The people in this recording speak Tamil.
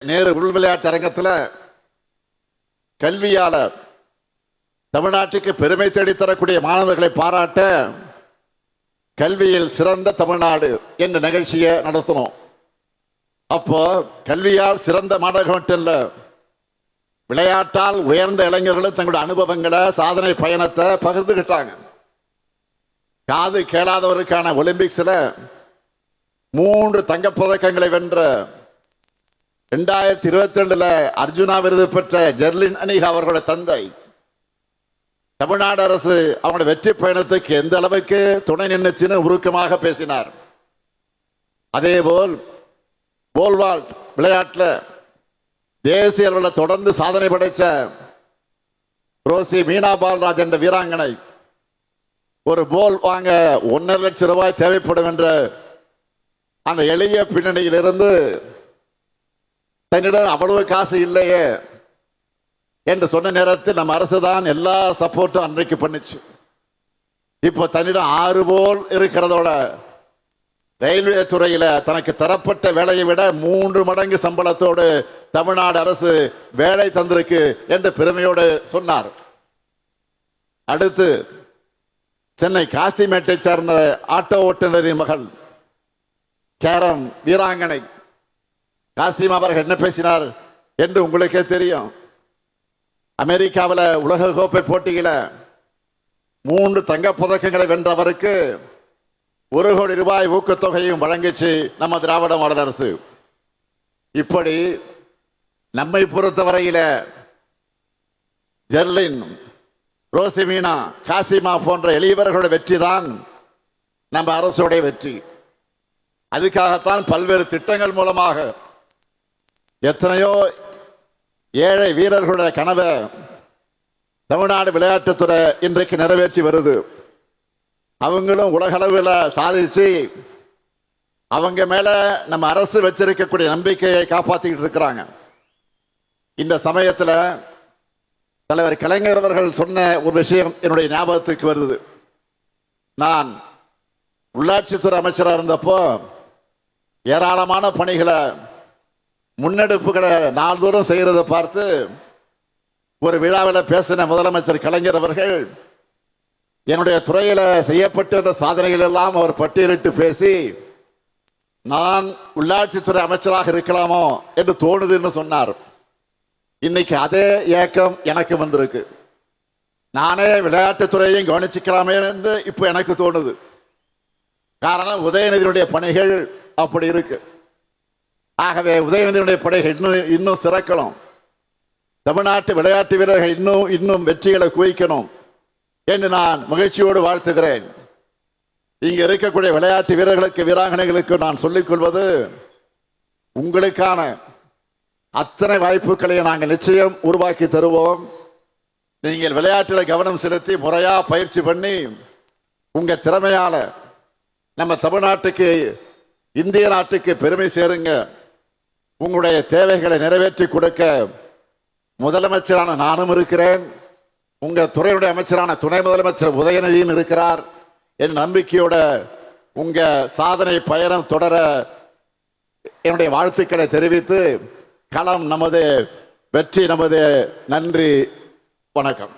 நேரு உள் விளையாட்டு அரங்கத்தில் கல்வியாளர் தமிழ்நாட்டுக்கு பெருமை தேடித்தரக்கூடிய மாணவர்களை பாராட்ட கல்வியில் சிறந்த தமிழ்நாடு என்ற நிகழ்ச்சியை நடத்தணும். அப்போ கல்வியால் சிறந்த மாணவர்கள் மட்டும் இல்ல, விளையாட்டால் உயர்ந்த இளைஞர்களும் தங்களுடைய அனுபவங்களை சாதனை பயணத்தை பகிர்ந்துகிட்டாங்க. காது கேளாதவருக்கான ஒலிம்பிக்ஸ்ல 3 தங்கப்பதக்கங்களை வென்ற 2022 அர்ஜுனா விருது பெற்ற ஜெர்லின் அனிகா அவர்களுடைய தந்தை தமிழ்நாடு அரசு அவங்களுடைய வெற்றி பயணத்துக்கு எந்த அளவுக்கு துணை நின்றுச்சுன்னு உருக்கமாக பேசினார். அதேபோல் போல்வால்ட் விளையாட்டில் தேசிய அளவில் தொடர்ந்து சாதனை படைத்த ரோசி மீனா பால்ராஜ் என்ற வீராங்கனை ஒரு போல் வாங்க 1.5 லட்சம் ரூபாய் தேவைப்படும் என்ற அந்த எளிய பின்னணியிலிருந்து தன்னிடம் அவ்வளவு காசு இல்லையே என்று சொன்ன நேரத்தில் நம்ம அரசு தான் எல்லா சப்போர்ட்டும் அன்றைக்கு பண்ணுச்சு. இப்போ தன்னிடம் 6 போல் இருக்கிறதோட ரயில்வே துறையில தனக்கு தரப்பட்ட வேலையை விட 3 மடங்கு சம்பளத்தோடு தமிழ்நாடு அரசு வேலை தந்திருக்கு என்று பெருமையோடு சொன்னார். அடுத்து சென்னை காசிமேட்டை சேர்ந்த ஆட்டோ ஓட்டுநரின் மகள் கேரம் வீராங்கனை காசிம் அவர்கள் என்ன பேசினார் என்று உங்களுக்கே தெரியும். அமெரிக்காவில் உலக கோப்பை போட்டியில 3 தங்கப்பதக்கங்களை வென்றவருக்கு 1 கோடி ரூபாய் ஊக்கத்தொகையும் வழங்கிச்சு நம்ம திராவிட மாடல் அரசு. இப்படி நம்மை பொறுத்தவரையில ஜெர்லின், ரோசிமீனா, காசிமா போன்ற எளியவர்களுடைய வெற்றி தான் நம்ம அரசுடைய வெற்றி. அதுக்காகத்தான் பல்வேறு திட்டங்கள் மூலமாக எத்தனையோ ஏழை வீரர்களுடைய கனவை தமிழ்நாடு விளையாட்டுத்துறை இன்றைக்கு நிறைவேற்றி வருது. அவங்களும் உலகளவில் சாதிச்சு அவங்க மேல நம்ம அரசு வச்சிருக்கக்கூடிய நம்பிக்கையை காப்பாற்றிக்கிட்டு இருக்கிறாங்க. இந்த சமயத்தில் தலைவர் கலைஞர் அவர்கள் சொன்ன ஒரு விஷயம் என்னுடைய ஞாபகத்துக்கு வருது. நான் உள்ளாட்சித்துறை அமைச்சராக இருந்தப்போ ஏராளமான பணிகளை முன்னெடுப்புகளை நாள்தோறும் செய்கிறத பார்த்து ஒரு விழாவில் பேசின முதலமைச்சர் கலைஞர் அவர்கள் என்னுடைய துறையில் செய்யப்பட்ட சாதனைகள் எல்லாம் அவர் பட்டியலிட்டு பேசி நான் உள்ளாட்சித்துறை அமைச்சராக இருக்கலாமோ என்று தோணுதுன்னு சொன்னார். இன்னைக்கு அதே ஏக்கம் எனக்கு வந்திருக்கு. நானே விளையாட்டுத்துறையையும் கவனிச்சுக்கலாமே என்று இப்போ எனக்கு தோணுது. காரணம் உதயநிதியுடைய பணிகள் அப்படி இருக்கு. ஆகவே உதயநிதியுடைய பணிகள் இன்னும் சிறக்கணும். தமிழ்நாட்டு விளையாட்டு வீரர்கள் இன்னும் வெற்றிகளை குவிக்கணும் என்று நான் மகிழ்ச்சியோடு வாழ்த்துகிறேன். இங்க இருக்கக்கூடிய விளையாட்டு வீரர்களுக்கு வீராங்கனைகளுக்கு நான் சொல்லிக் கொள்வது, உங்களுக்கான அத்தனை வாய்ப்புகளை நாங்கள் நிச்சயம் உருவாக்கி தருவோம். நீங்கள் விளையாட்டில் கவனம் செலுத்தி முறையா பயிற்சி பண்ணி உங்க திறமையால நம்ம தமிழ்நாட்டுக்கு, இந்திய நாட்டுக்கு பெருமை சேருங்க. உங்களுடைய தேவைகளை நிறைவேற்றி கொடுக்க முதலமைச்சரான நானும் இருக்கிறேன். உங்க துறையுடைய அமைச்சரான துணை முதலமைச்சர் உதயநிதியும் இருக்கிறார். என் நம்பிக்கையோட உங்க சாதனை பயணம் தொடர என்னுடைய வாழ்த்துக்களை தெரிவித்து, களம் நமது, வெற்றி நமது. நன்றி, வணக்கம்.